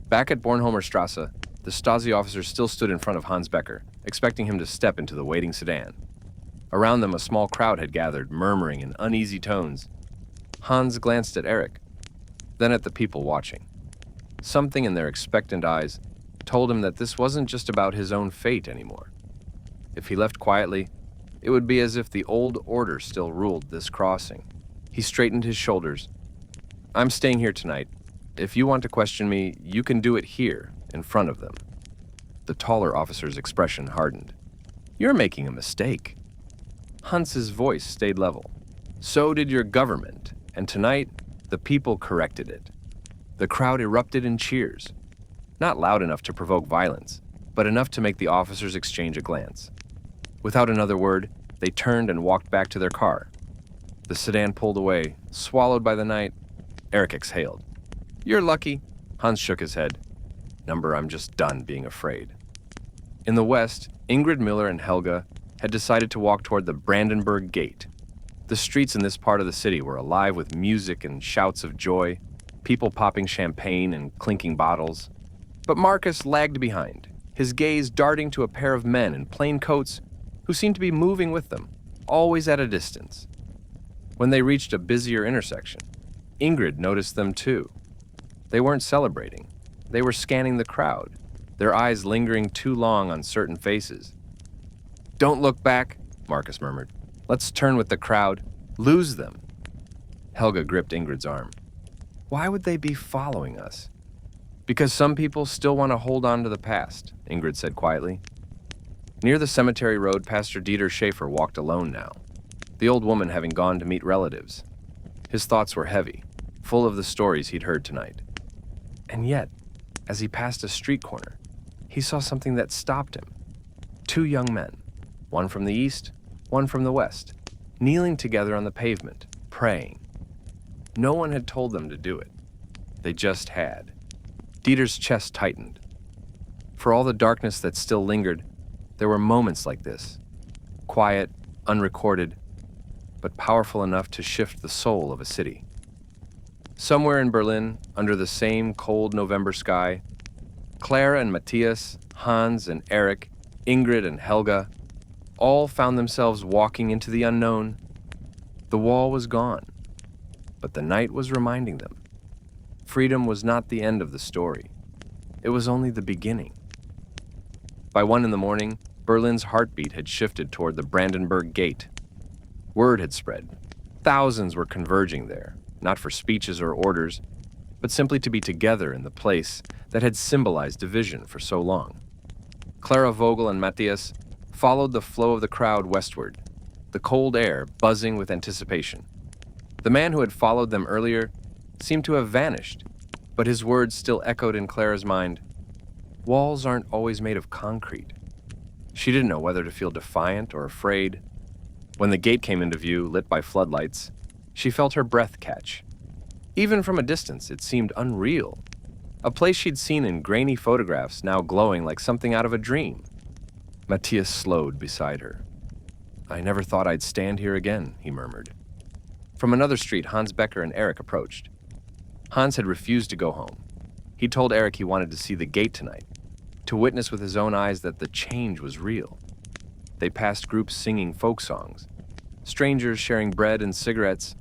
Back at Bornholmer Strasse, the Stasi officer still stood in front of Hans Becker, expecting him to step into the waiting sedan. Around them, a small crowd had gathered, murmuring in uneasy tones. Hans glanced at Eric, then at the people watching. Something in their expectant eyes told him that this wasn't just about his own fate anymore. If he left quietly, it would be as if the old order still ruled this crossing. He straightened his shoulders. "I'm staying here tonight. If you want to question me, you can do it here, in front of them." The taller officer's expression hardened. "You're making a mistake." Hans's voice stayed level. "So did your government, and tonight, the people corrected it." The crowd erupted in cheers. Not loud enough to provoke violence, but enough to make the officers exchange a glance. Without another word, they turned and walked back to their car. The sedan pulled away, swallowed by the night. Eric exhaled. "You're lucky." Hans shook his head. "Number, I'm just done being afraid." In the west, Ingrid Miller and Helga had decided to walk toward the Brandenburg Gate. The streets in this part of the city were alive with music and shouts of joy, people popping champagne and clinking bottles. But Marcus lagged behind, his gaze darting to a pair of men in plain coats who seemed to be moving with them, always at a distance. When they reached a busier intersection, Ingrid noticed them too. They weren't celebrating. They were scanning the crowd, their eyes lingering too long on certain faces. "Don't look back," Marcus murmured. "Let's turn with the crowd. Lose them." Helga gripped Ingrid's arm. "Why would they be following us?" "Because some people still want to hold on to the past," Ingrid said quietly. Near the cemetery road, Pastor Schäfer walked alone now, the old woman having gone to meet relatives. His thoughts were heavy, full of the stories he'd heard tonight. And yet, as he passed a street corner, he saw something that stopped him. Two young men, one from the east, one from the west, kneeling together on the pavement, praying. No one had told them to do it. They just had. Dieter's chest tightened. For all the darkness that still lingered, there were moments like this, quiet, unrecorded, but powerful enough to shift the soul of a city. Somewhere in Berlin, under the same cold November sky, Klara and Matthias, Hans and Eric, Ingrid and Helga, all found themselves walking into the unknown. The wall was gone, but the night was reminding them. Freedom was not the end of the story. It was only the beginning. By 1 a.m, Berlin's heartbeat had shifted toward the Brandenburg Gate. Word had spread. Thousands were converging there, not for speeches or orders, but simply to be together in the place that had symbolized division for so long. Klara Vogel and Matthias followed the flow of the crowd westward, the cold air buzzing with anticipation. The man who had followed them earlier seemed to have vanished, but his words still echoed in Clara's mind. Walls aren't always made of concrete. She didn't know whether to feel defiant or afraid. When the gate came into view, lit by floodlights, she felt her breath catch. Even from a distance, it seemed unreal. A place she'd seen in grainy photographs now glowing like something out of a dream. Matthias slowed beside her. "I never thought I'd stand here again," he murmured. From another street, Hans Becker and Eric approached. Hans had refused to go home. He told Eric he wanted to see the gate tonight, to witness with his own eyes that the change was real. They passed groups singing folk songs, strangers sharing bread and cigarettes,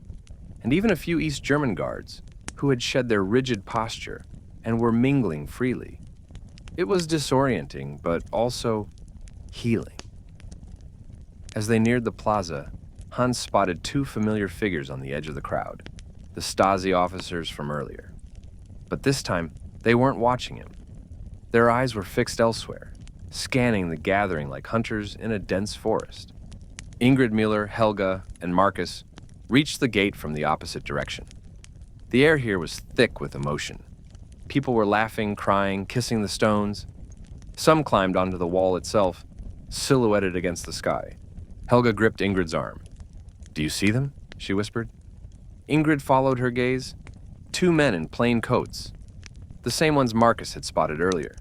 and even a few East German guards who had shed their rigid posture and were mingling freely. It was disorienting, but also healing. As they neared the plaza, Hans spotted 2 familiar figures on the edge of the crowd, the Stasi officers from earlier. But this time, they weren't watching him. Their eyes were fixed elsewhere, scanning the gathering like hunters in a dense forest. Ingrid Mueller, Helga, and Marcus reached the gate from the opposite direction. The air here was thick with emotion. People were laughing, crying, kissing the stones. Some climbed onto the wall itself, silhouetted against the sky. Helga gripped Ingrid's arm. "Do you see them?" she whispered. Ingrid followed her gaze. 2 men in plain coats, the same ones Marcus had spotted earlier.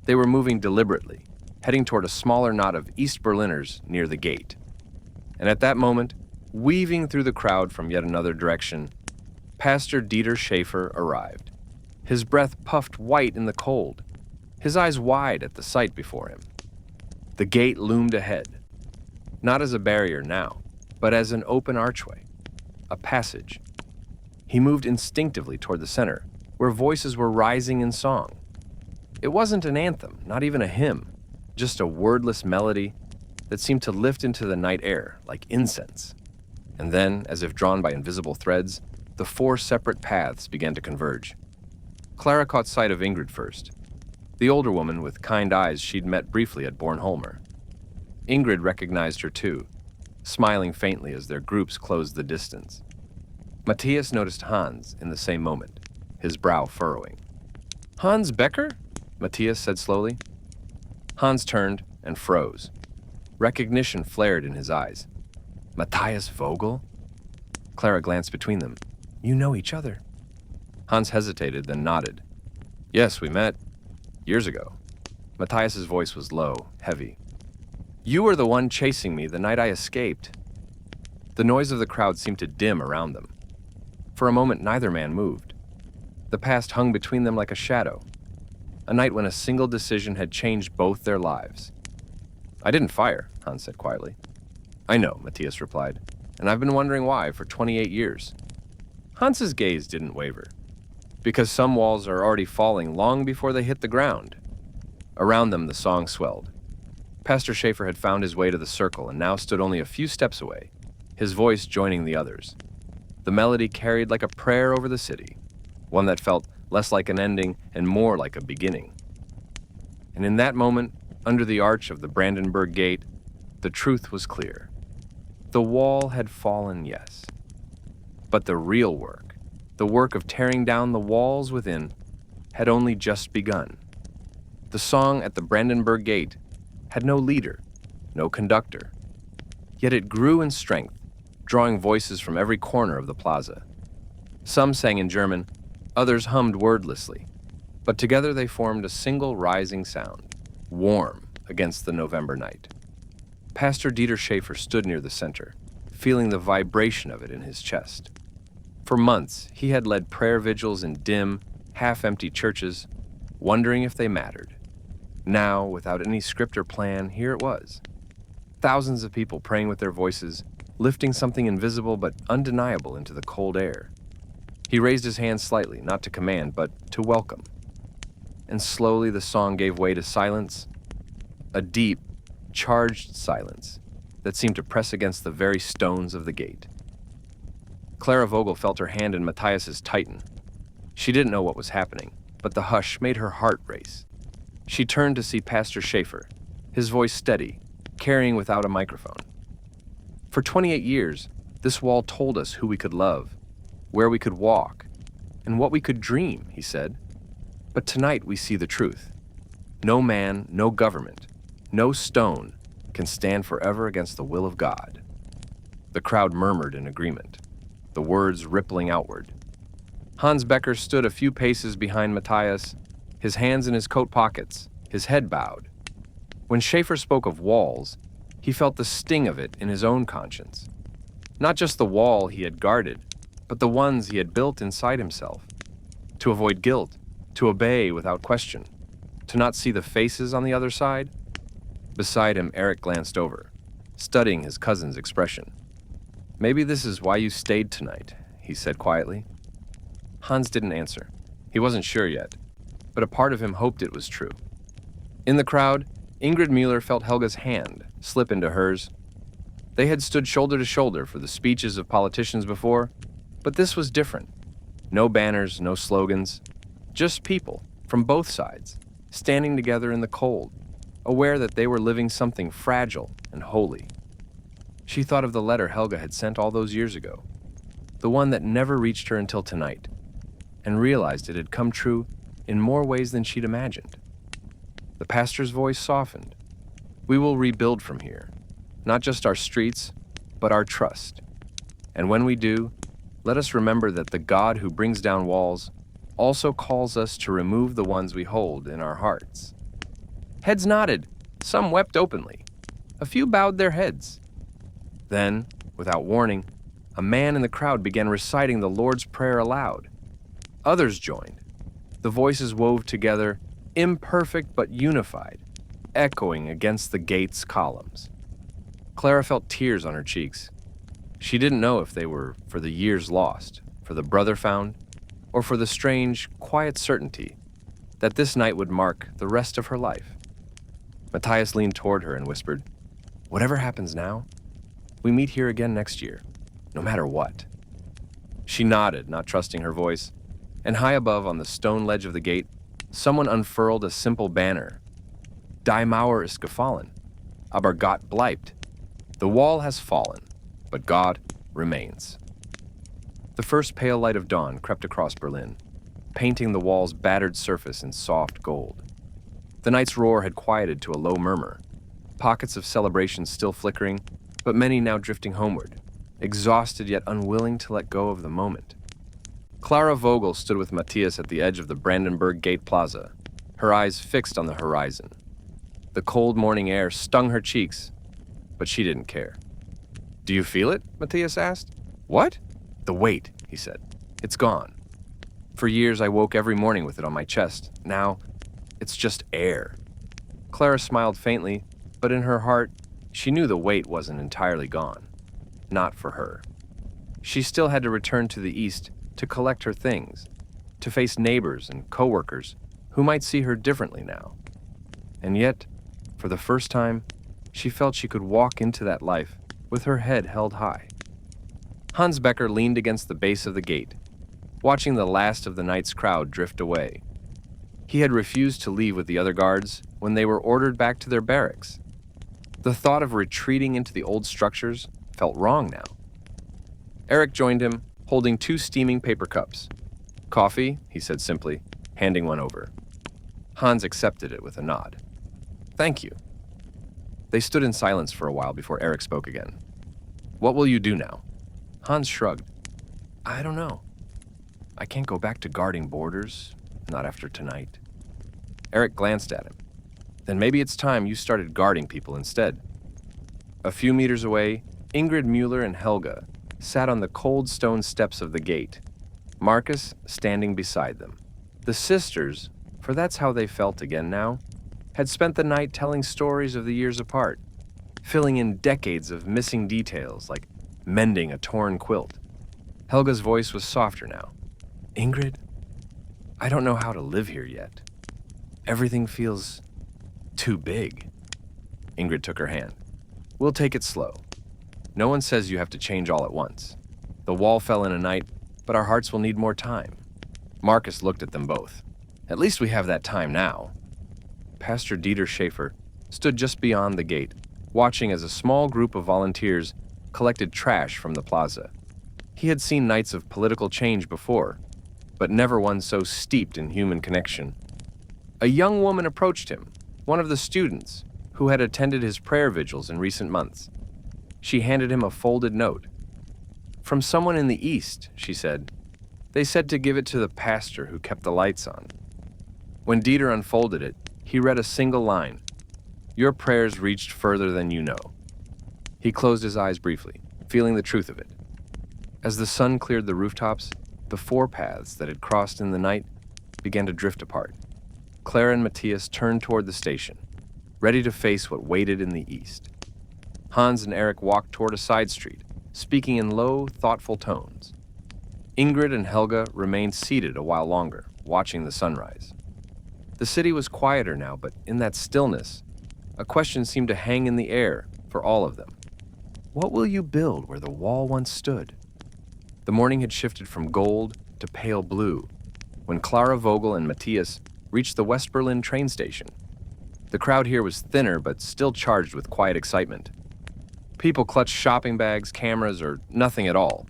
They were moving deliberately, heading toward a smaller knot of East Berliners near the gate. And at that moment, weaving through the crowd from yet another direction, Pastor Schäfer arrived. His breath puffed white in the cold, his eyes wide at the sight before him. The gate loomed ahead, not as a barrier now, but as an open archway, a passage. He moved instinctively toward the center, where voices were rising in song. It wasn't an anthem, not even a hymn, just a wordless melody that seemed to lift into the night air like incense. And then, as if drawn by invisible threads, the 4 separate paths began to converge. Klara caught sight of Ingrid first, the older woman with kind eyes she'd met briefly at Bornholmer. Ingrid recognized her too, smiling faintly as their groups closed the distance. Matthias noticed Hans in the same moment, his brow furrowing. "Hans Becker?" Matthias said slowly. Hans turned and froze. Recognition flared in his eyes. "Matthias Vogel?" Klara glanced between them. "You know each other." Hans hesitated, then nodded. "Yes, we met years ago." Matthias's voice was low, heavy. "You were the one chasing me the night I escaped." The noise of the crowd seemed to dim around them. For a moment, neither man moved. The past hung between them like a shadow, a night when a single decision had changed both their lives. "I didn't fire," Hans said quietly. "I know," Matthias replied, "and I've been wondering why for 28 years. Hans's gaze didn't waver. "Because some walls are already falling long before they hit the ground." Around them, the song swelled. Pastor Schäfer had found his way to the circle and now stood only a few steps away, his voice joining the others. The melody carried like a prayer over the city, one that felt less like an ending and more like a beginning. And in that moment, under the arch of the Brandenburg Gate, the truth was clear. The wall had fallen, yes. But the real work, the work of tearing down the walls within, had only just begun. The song at the Brandenburg Gate had no leader, no conductor. Yet it grew in strength, drawing voices from every corner of the plaza. Some sang in German, others hummed wordlessly, but together they formed a single rising sound, warm against the November night. Pastor Schäfer stood near the center, feeling the vibration of it in his chest. For months, he had led prayer vigils in dim, half-empty churches, wondering if they mattered. Now, without any script or plan, here it was. Thousands of people praying with their voices, lifting something invisible but undeniable into the cold air. He raised his hand slightly, not to command, but to welcome. And slowly the song gave way to silence, a deep, charged silence that seemed to press against the very stones of the gate. Klara Vogel felt her hand in Matthias's tighten. She didn't know what was happening, but the hush made her heart race. She turned to see Pastor Schäfer, his voice steady, carrying without a microphone. For 28 years, this wall told us who we could love, where we could walk, and what we could dream, he said. But tonight we see the truth. No man, no government, no stone can stand forever against the will of God. The crowd murmured in agreement, the words rippling outward. Hans Becker stood a few paces behind Matthias, his hands in his coat pockets, his head bowed. When Schäfer spoke of walls, he felt the sting of it in his own conscience. Not just the wall he had guarded, but the ones he had built inside himself. To avoid guilt, to obey without question, to not see the faces on the other side. Beside him, Eric glanced over, studying his cousin's expression. "Maybe this is why you stayed tonight," he said quietly. Hans didn't answer. He wasn't sure yet, but a part of him hoped it was true. In the crowd, Ingrid Mueller felt Helga's hand slip into hers. They had stood shoulder to shoulder for the speeches of politicians before, but this was different. No banners, no slogans, just people from both sides, standing together in the cold, aware that they were living something fragile and holy. She thought of the letter Helga had sent all those years ago, the one that never reached her until tonight, and realized it had come true in more ways than she'd imagined. The pastor's voice softened. "We will rebuild from here, not just our streets, but our trust. And when we do, let us remember that the God who brings down walls also calls us to remove the ones we hold in our hearts." Heads nodded, some wept openly. A few bowed their heads. Then, without warning, a man in the crowd began reciting the Lord's Prayer aloud. Others joined. The voices wove together, imperfect but unified, echoing against the gate's columns. Klara felt tears on her cheeks. She didn't know if they were for the years lost, for the brother found, or for the strange, quiet certainty that this night would mark the rest of her life. Matthias leaned toward her and whispered, "Whatever happens now, we meet here again next year, no matter what." She nodded, not trusting her voice, and high above on the stone ledge of the gate, someone unfurled a simple banner. "Die Mauer ist gefallen, aber Gott bleibt." The wall has fallen, but God remains. The first pale light of dawn crept across Berlin, painting the wall's battered surface in soft gold. The night's roar had quieted to a low murmur, pockets of celebration still flickering, but many now drifting homeward, exhausted yet unwilling to let go of the moment. Klara Vogel stood with Matthias at the edge of the Brandenburg Gate Plaza, her eyes fixed on the horizon. The cold morning air stung her cheeks, but she didn't care. "Do you feel it?" Matthias asked. "What?" "The weight," he said. "It's gone. For years I woke every morning with it on my chest. Now, it's just air." Klara smiled faintly, but in her heart, she knew the weight wasn't entirely gone. Not for her. She still had to return to the east to collect her things, to face neighbors and coworkers who might see her differently now. And yet, for the first time, she felt she could walk into that life with her head held high. Hans Becker leaned against the base of the gate, watching the last of the night's crowd drift away. He had refused to leave with the other guards when they were ordered back to their barracks. The thought of retreating into the old structures felt wrong now. Eric joined him, holding 2 steaming paper cups. "Coffee?" he said simply, handing one over. Hans accepted it with a nod. "Thank you." They stood in silence for a while before Eric spoke again. "What will you do now?" Hans shrugged. I don't know. I can't go back to guarding borders, not after tonight. Eric glanced at him. Then maybe it's time you started guarding people instead. A few meters away, Ingrid, Mueller, and Helga sat on the cold stone steps of the gate, Marcus standing beside them. The sisters, for that's how they felt again now, had spent the night telling stories of the years apart, filling in decades of missing details like mending a torn quilt. Helga's voice was softer now. Ingrid, I don't know how to live here yet. Everything feels too big. Ingrid took her hand. We'll take it slow. No one says you have to change all at once. The wall fell in a night, but our hearts will need more time. Marcus looked at them both. At least we have that time now. Pastor Schäfer stood just beyond the gate, watching as a small group of volunteers collected trash from the plaza. He had seen nights of political change before, but never one so steeped in human connection. A young woman approached him, one of the students who had attended his prayer vigils in recent months. She handed him a folded note. From someone in the east, she said. They said to give it to the pastor who kept the lights on. When Dieter unfolded it, he read a single line. Your prayers reached further than you know. He closed his eyes briefly, feeling the truth of it. As the sun cleared the rooftops, the four paths that had crossed in the night began to drift apart. Klara and Matthias turned toward the station, ready to face what waited in the east. Hans and Eric walked toward a side street, speaking in low, thoughtful tones. Ingrid and Helga remained seated a while longer, watching the sunrise. The city was quieter now, but in that stillness, a question seemed to hang in the air for all of them. What will you build where the wall once stood? The morning had shifted from gold to pale blue when Klara, Vogel, and Matthias reached the West Berlin train station. The crowd here was thinner but still charged with quiet excitement. People clutched shopping bags, cameras, or nothing at all.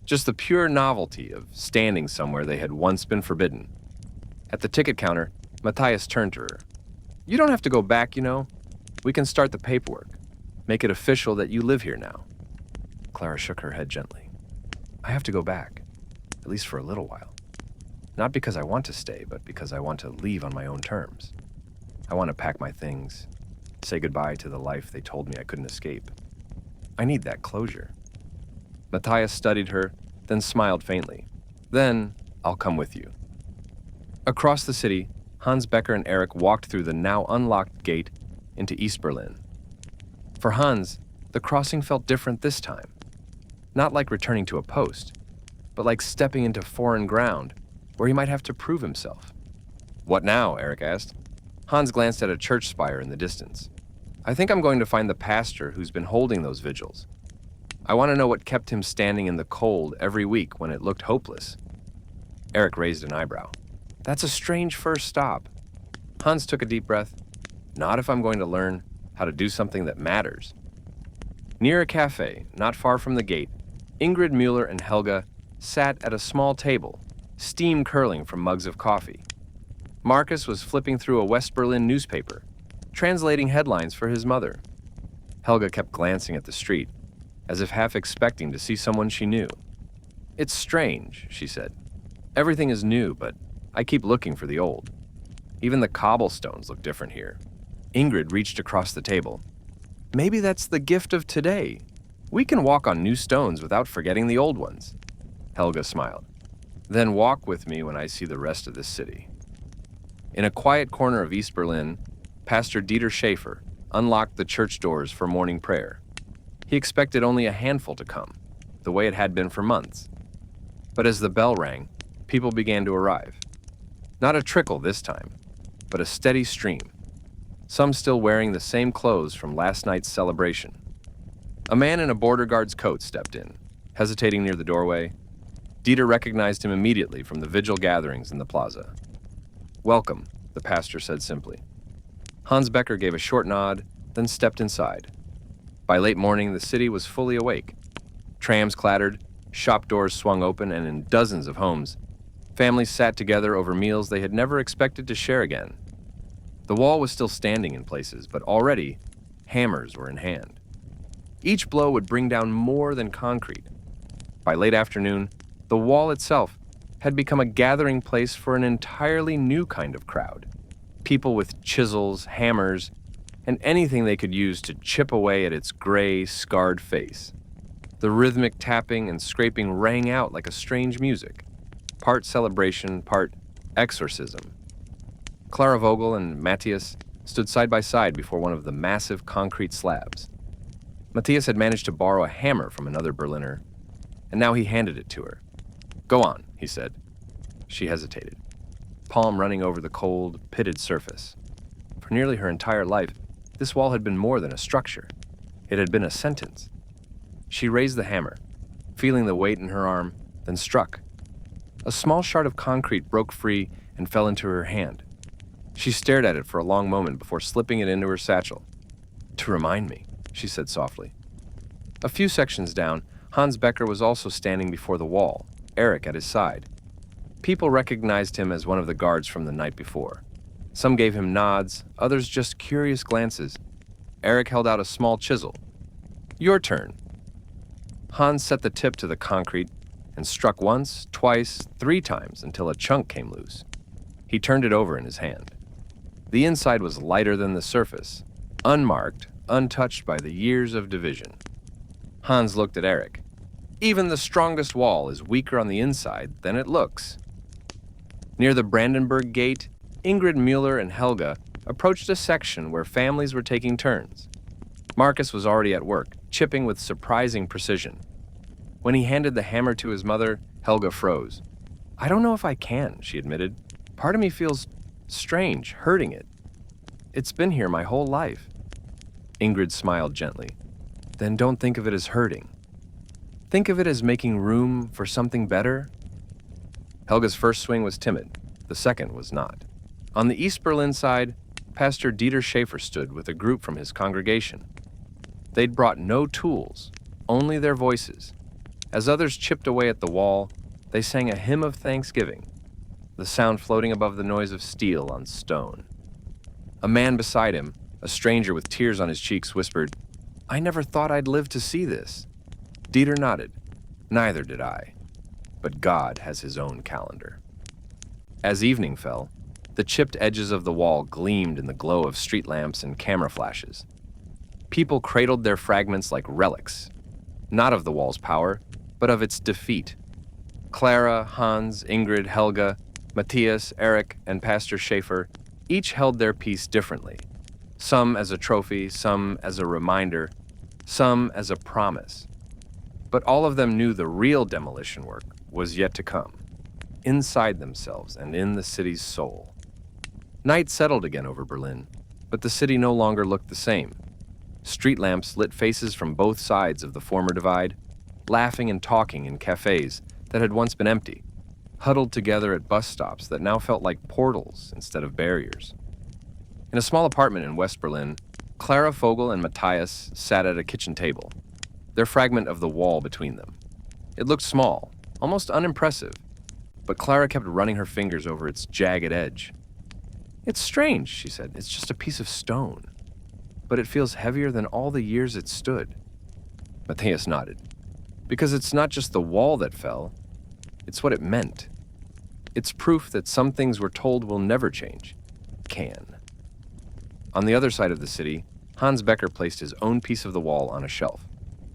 Just the pure novelty of standing somewhere they had once been forbidden. At the ticket counter, Matthias turned to her. You don't have to go back, you know. We can start the paperwork. Make it official that you live here now. Klara shook her head gently. I have to go back, at least for a little while. Not because I want to stay, but because I want to leave on my own terms. I want to pack my things, say goodbye to the life they told me I couldn't escape. I need that closure. Matthias studied her, then smiled faintly. Then, I'll come with you. Across the city, Hans Becker and Eric walked through the now unlocked gate into East Berlin. For Hans, the crossing felt different this time. Not like returning to a post, but like stepping into foreign ground where he might have to prove himself. What now? Eric asked. Hans glanced at a church spire in the distance. I think I'm going to find the pastor who's been holding those vigils. I want to know what kept him standing in the cold every week when it looked hopeless. Eric raised an eyebrow. That's a strange first stop. Hans took a deep breath. Not if I'm going to learn how to do something that matters. Near a cafe, not far from the gate, Ingrid, Mueller, and Helga sat at a small table, steam curling from mugs of coffee. Marcus was flipping through a West Berlin newspaper, translating headlines for his mother. Helga kept glancing at the street, as if half expecting to see someone she knew. It's strange, she said. Everything is new, but I keep looking for the old. Even the cobblestones look different here. Ingrid reached across the table. Maybe that's the gift of today. We can walk on new stones without forgetting the old ones. Helga smiled. Then walk with me when I see the rest of this city. In a quiet corner of East Berlin, Pastor Schäfer unlocked the church doors for morning prayer. He expected only a handful to come, the way it had been for months. But as the bell rang, people began to arrive. Not a trickle this time, but a steady stream. Some still wearing the same clothes from last night's celebration. A man in a border guard's coat stepped in, hesitating near the doorway. Dieter recognized him immediately from the vigil gatherings in the plaza. Welcome, the pastor said simply. Hans Becker gave a short nod, then stepped inside. By late morning, the city was fully awake. Trams clattered, shop doors swung open, and in dozens of homes, families sat together over meals they had never expected to share again. The wall was still standing in places, but already, hammers were in hand. Each blow would bring down more than concrete. By late afternoon, the wall itself had become a gathering place for an entirely new kind of crowd. People with chisels, hammers, and anything they could use to chip away at its gray, scarred face. The rhythmic tapping and scraping rang out like a strange music, part celebration, part exorcism. Klara Vogel and Matthias stood side by side before one of the massive concrete slabs. Matthias had managed to borrow a hammer from another Berliner, and now he handed it to her. "Go on," he said. She hesitated, palm running over the cold, pitted surface. For nearly her entire life, this wall had been more than a structure. It had been a sentence. She raised the hammer, feeling the weight in her arm, then struck. A small shard of concrete broke free and fell into her hand. She stared at it for a long moment before slipping it into her satchel. "To remind me," she said softly. A few sections down, Hans Becker was also standing before the wall, Eric at his side. People recognized him as one of the guards from the night before. Some gave him nods, others just curious glances. Eric held out a small chisel. "Your turn." Hans set the tip to the concrete and struck once, twice, 3 times until a chunk came loose. He turned it over in his hand. The inside was lighter than the surface, unmarked, untouched by the years of division. Hans looked at Eric. "Even the strongest wall is weaker on the inside than it looks." Near the Brandenburg Gate, Ingrid, Mueller, and Helga approached a section where families were taking turns. Marcus was already at work, chipping with surprising precision. When he handed the hammer to his mother, Helga froze. "I don't know if I can," she admitted. "Part of me feels strange, hurting it. It's been here my whole life." Ingrid smiled gently. "Then don't think of it as hurting. Think of it as making room for something better." Helga's first swing was timid. The second was not. On the East Berlin side, Pastor Schäfer stood with a group from his congregation. They'd brought no tools, only their voices. As others chipped away at the wall, they sang a hymn of thanksgiving, the sound floating above the noise of steel on stone. A man beside him, a stranger with tears on his cheeks, whispered, "I never thought I'd live to see this." Dieter nodded. "Neither did I. But God has his own calendar." As evening fell, the chipped edges of the wall gleamed in the glow of street lamps and camera flashes. People cradled their fragments like relics, not of the wall's power, but of its defeat. Klara, Hans, Ingrid, Helga, Matthias, Eric, and Pastor Schäfer each held their piece differently. Some as a trophy, some as a reminder, some as a promise. But all of them knew the real demolition work was yet to come, inside themselves and in the city's soul. Night settled again over Berlin, but the city no longer looked the same. Street lamps lit faces from both sides of the former divide, laughing and talking in cafes that had once been empty, huddled together at bus stops that now felt like portals instead of barriers. In a small apartment in West Berlin, Klara Vogel and Matthias sat at a kitchen table, their fragment of the wall between them. It looked small, almost unimpressive, but Klara kept running her fingers over its jagged edge. "It's strange," she said. "It's just a piece of stone, but it feels heavier than all the years it stood." Matthias nodded. "Because it's not just the wall that fell, it's what it meant. It's proof that some things we're told will never change, can." On the other side of the city, Hans Becker placed his own piece of the wall on a shelf.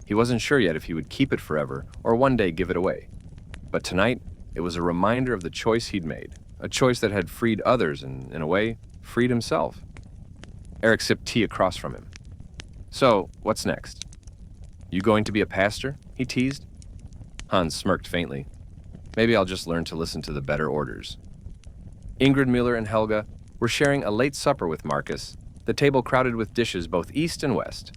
He wasn't sure yet if he would keep it forever or one day give it away. But tonight, it was a reminder of the choice he'd made, a choice that had freed others and, in a way, freed himself. Eric sipped tea across from him. "So, what's next? You going to be a pastor?" he teased. Hans smirked faintly. "Maybe I'll just learn to listen to the better orders." Ingrid, Mueller, and Helga were sharing a late supper with Marcus, the table crowded with dishes both east and west.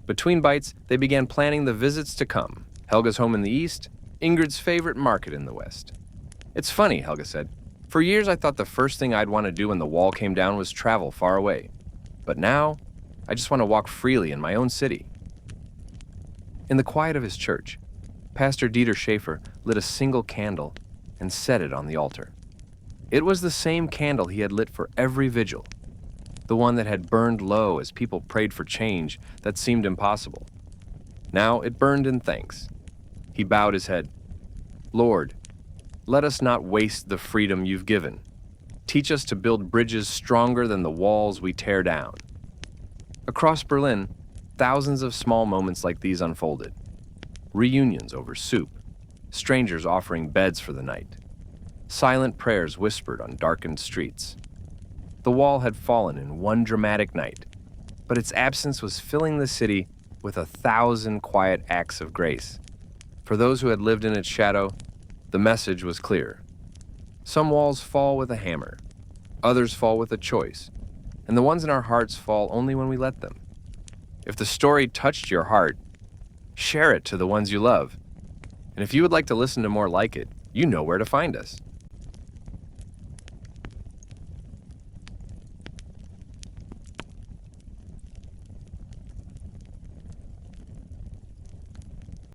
Between bites, they began planning the visits to come. Helga's home in the east, Ingrid's favorite market in the west. "It's funny," Helga said. "For years I thought the first thing I'd want to do when the wall came down was travel far away. But now, I just want to walk freely in my own city." In the quiet of his church, Pastor Schäfer lit a single candle and set it on the altar. It was the same candle he had lit for every vigil, the one that had burned low as people prayed for change that seemed impossible. Now it burned in thanks. He bowed his head, Lord, let us not waste the freedom you've given. Teach us to build bridges stronger than the walls we tear down. Across Berlin, thousands of small moments like these unfolded. Reunions over soup, strangers offering beds for the night, silent prayers whispered on darkened streets. The wall had fallen in one dramatic night, but its absence was filling the city with 1,000 quiet acts of grace. For those who had lived in its shadow, the message was clear. Some walls fall with a hammer, others fall with a choice, and the ones in our hearts fall only when we let them. If the story touched your heart, share it to the ones you love. And if you would like to listen to more like it, you know where to find us.